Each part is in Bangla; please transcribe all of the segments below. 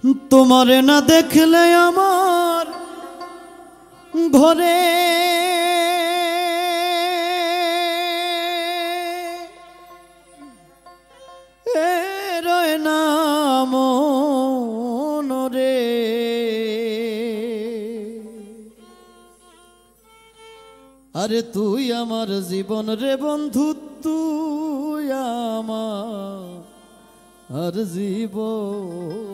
তোমারে না দেখলে আমার ঘরে রয় না মনরে। আরে তুই আমার জীবন রে বন্ধু, তুই আমার জীবন।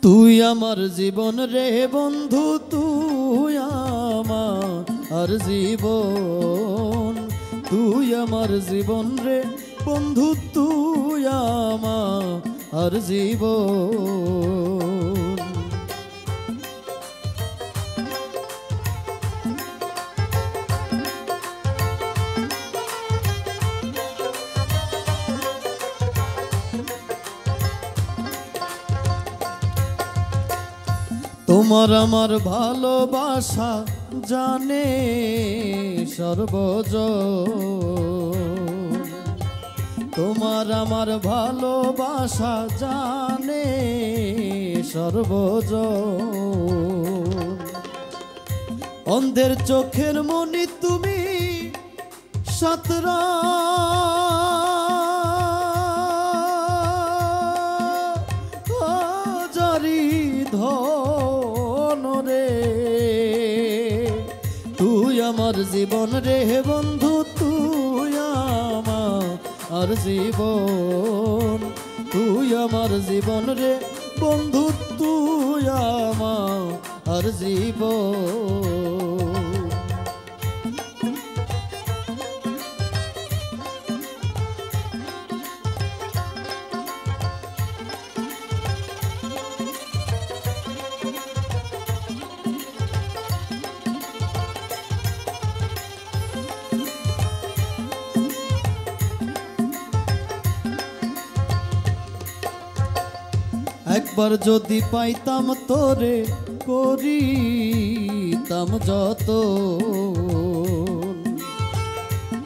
তুই আমার জীবন রে বন্ধু, তুই আমার জীবন। তুই আমার জীবন রে বন্ধু, তুই আমার জীবন। তোমার আমার ভালোবাসা জানে সর্বজন। তোমার আমার ভালোবাসা জানে সর্বজন। অন্ধের চোখের মনি তুমি সাতরা, জারি ধন রে। তুই আমার জীবন রে বন্ধু, তুই আমার জীবন। তুই আমার জীবন রে বন্ধু, তুই আমার জীবন। একবার যদি পাইতাম তোরে করিতাম যত।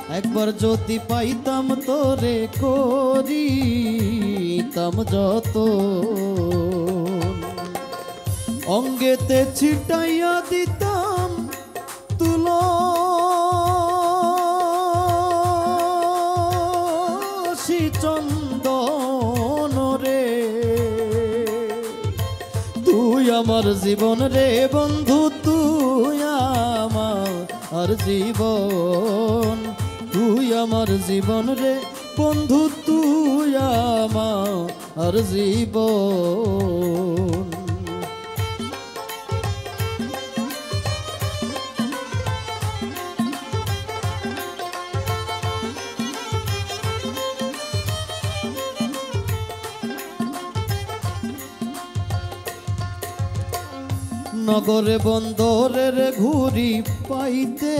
একবার যদি পাইতাম তোরে করিতাম যত। অঙ্গেতে ছিটাইয়া দিতাম তুলসী চন্দন রে। তুই আমার জীবন রে বন্ধু, তুই আমার জীবন। তুই আমার জীবন রে বন্ধু, তুই আমার জীবন। নগরে বন্দরের ঘুরি পাইতে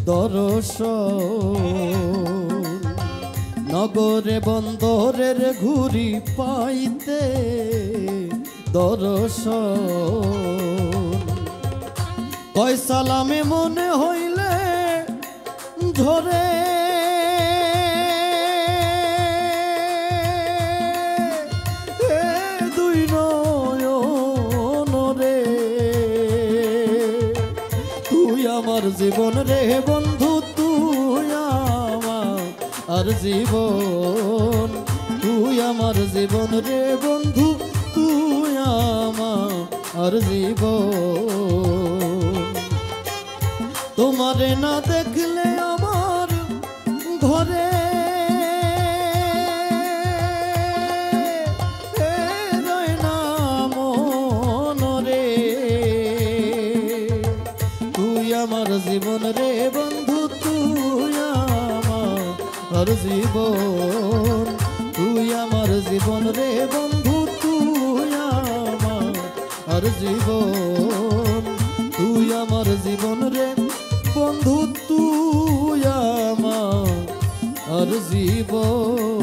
দর্শন। নগরে বন্দরের ঘুরি পাইতে দর্শন। কয় সালামে মনে হইলে ঝরে দুই নয়ন রে। তুই আমার জীবন রে বন্ধু, তুই আমার জীবন। তুই আমার জীবন রে বন্ধু, তুই আমার জীবন। তোমারে না দেখলে আমার ঘরে রয় না মনরে। তুই আমার জীবন রে বন্ধু, তুই আমার জীবন। তুই আমার জীবন রে বন্ধু, তুই আমার জীবন। তুই আমার জীবন রে বন্ধু, তুই আমার জীবন।